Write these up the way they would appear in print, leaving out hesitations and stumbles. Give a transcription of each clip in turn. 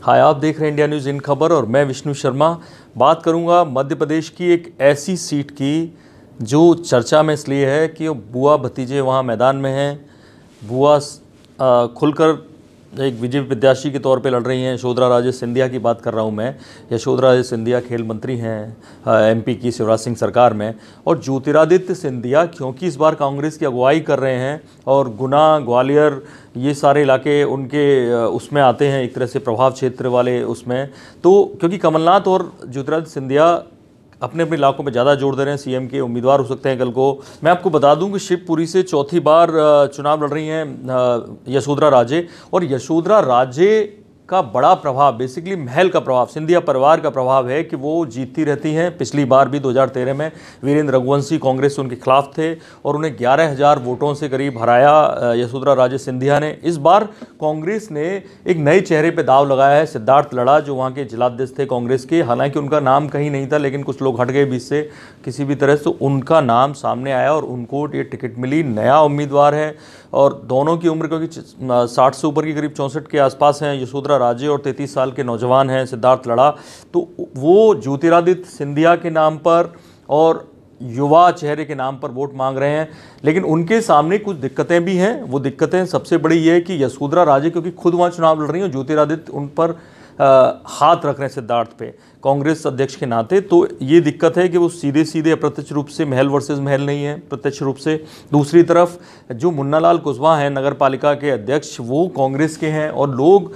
हाय, आप देख रहे हैं इंडिया न्यूज़ इन खबर और मैं विष्णु शर्मा। बात करूंगा मध्य प्रदेश की एक ऐसी सीट की जो चर्चा में इसलिए है कि बुआ भतीजे वहां मैदान में हैं। बुआ खुलकर एक बीजेपी प्रत्याशी के तौर पे लड़ रही हैं। यशोधरा राजे सिंधिया की बात कर रहा हूं मैं। यशोधरा राजे सिंधिया खेल मंत्री हैं एमपी की शिवराज सिंह सरकार में। और ज्योतिरादित्य सिंधिया क्योंकि इस बार कांग्रेस की अगुवाई कर रहे हैं और गुना, ग्वालियर, ये सारे इलाके उनके उसमें आते हैं, एक तरह से प्रभाव क्षेत्र वाले उसमें। तो क्योंकि कमलनाथ और ज्योतिरादित्य सिंधिया अपने अपने इलाकों में ज़्यादा जोर दे रहे हैं, सीएम के उम्मीदवार हो सकते हैं कल को। मैं आपको बता दूं कि शिवपुरी से चौथी बार चुनाव लड़ रही हैं यशोधरा राजे। और यशोधरा राजे का बड़ा प्रभाव, बेसिकली महल का प्रभाव, सिंधिया परिवार का प्रभाव है कि वो जीतती रहती हैं। पिछली बार भी 2013 में वीरेंद्र रघुवंशी कांग्रेस उनके खिलाफ थे और उन्हें 11,000 वोटों से करीब हराया यशोधरा राजे सिंधिया ने। इस बार कांग्रेस ने एक नए चेहरे पे दाव लगाया है, सिद्धार्थ लड़ा, जो वहाँ के जिलाध्यक्ष थे कांग्रेस के। हालांकि उनका नाम कहीं नहीं था, लेकिन कुछ लोग हट गए बीच से किसी भी तरह से, तो उनका नाम सामने आया और उनको ये टिकट मिली। नया उम्मीदवार है और दोनों की उम्र क्योंकि 60 से ऊपर की, करीब 64 के आसपास हैं यशोधरा राजे, और 33 साल के नौजवान हैं सिद्धार्थ लड़ा। तो वो ज्योतिरादित्य सिंधिया के नाम पर और युवा चेहरे के नाम पर वोट मांग रहे हैं। लेकिन उनके सामने कुछ दिक्कतें भी हैं। वो दिक्कतें सबसे बड़ी ये है कि यशोधरा राजे क्योंकि खुद वहाँ चुनाव लड़ रही हैं, ज्योतिरादित्य उन पर हाथ रख रहे हैं सिद्धार्थ पे कांग्रेस अध्यक्ष के नाते। तो ये दिक्कत है कि वो सीधे सीधे अप्रत्यक्ष रूप से महल वर्सेस महल नहीं है, प्रत्यक्ष रूप से। दूसरी तरफ जो मुन्नालाल कुशवाहा हैं नगर पालिका के अध्यक्ष, वो कांग्रेस के हैं और लोग,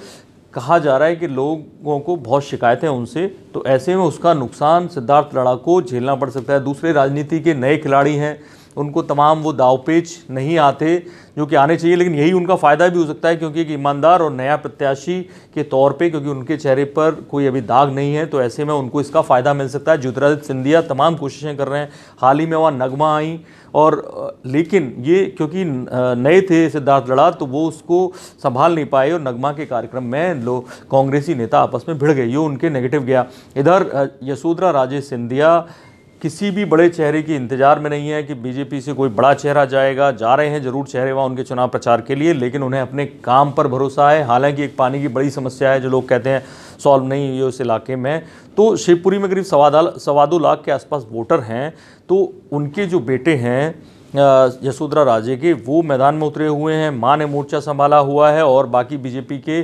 कहा जा रहा है कि लोगों को बहुत शिकायतें उनसे, तो ऐसे में उसका नुकसान सिद्धार्थ लड़ा को झेलना पड़ सकता है। दूसरे राजनीति के नए खिलाड़ी हैं, उनको तमाम वो दावपेच नहीं आते जो कि आने चाहिए, लेकिन यही उनका फ़ायदा भी हो सकता है क्योंकि एक ईमानदार और नया प्रत्याशी के तौर पे, क्योंकि उनके चेहरे पर कोई अभी दाग नहीं है, तो ऐसे में उनको इसका फ़ायदा मिल सकता है। ज्योतिरादित्य सिंधिया तमाम कोशिशें कर रहे हैं। हाल ही में वहाँ नगमा आई और लेकिन ये क्योंकि नए थे सिद्धार्थ लड़ा, तो वो उसको संभाल नहीं पाए और नगमा के कार्यक्रम में लोग कांग्रेसी नेता आपस में भिड़ गए, ये उनके नेगेटिव गया। इधर यशोधरा राजे सिंधिया किसी भी बड़े चेहरे की इंतजार में नहीं है कि बीजेपी से कोई बड़ा चेहरा जाएगा। जा रहे हैं जरूर चेहरे वहाँ उनके चुनाव प्रचार के लिए, लेकिन उन्हें अपने काम पर भरोसा है। हालांकि एक पानी की बड़ी समस्या है जो लोग कहते हैं सॉल्व नहीं हुई उस इलाके में। तो शिवपुरी में करीब 2.25 लाख के आसपास वोटर हैं। तो उनके जो बेटे हैं यशोधरा राजे के, वो मैदान में उतरे हुए हैं। माँ ने मोर्चा संभाला हुआ है और बाकी बीजेपी के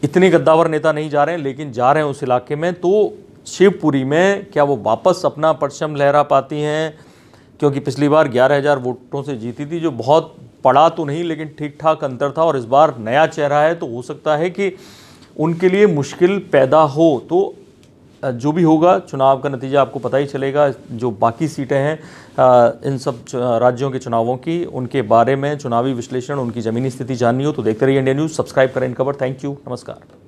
इतने गद्दावर नेता नहीं जा रहे हैं, लेकिन जा रहे हैं उस इलाके में। तो शिवपुरी में क्या वो वापस अपना परचम लहरा पाती हैं? क्योंकि पिछली बार 11,000 वोटों से जीती थी, जो बहुत पड़ा तो नहीं लेकिन ठीक ठाक अंतर था, और इस बार नया चेहरा है, तो हो सकता है कि उनके लिए मुश्किल पैदा हो। तो जो भी होगा, चुनाव का नतीजा आपको पता ही चलेगा। जो बाकी सीटें हैं इन सब राज्यों के चुनावों की, उनके बारे में चुनावी विश्लेषण, उनकी ज़मीनी स्थिति जाननी हो तो देखते रहिए इंडिया न्यूज़। सब्सक्राइब करें इन खबर। थैंक यू, नमस्कार।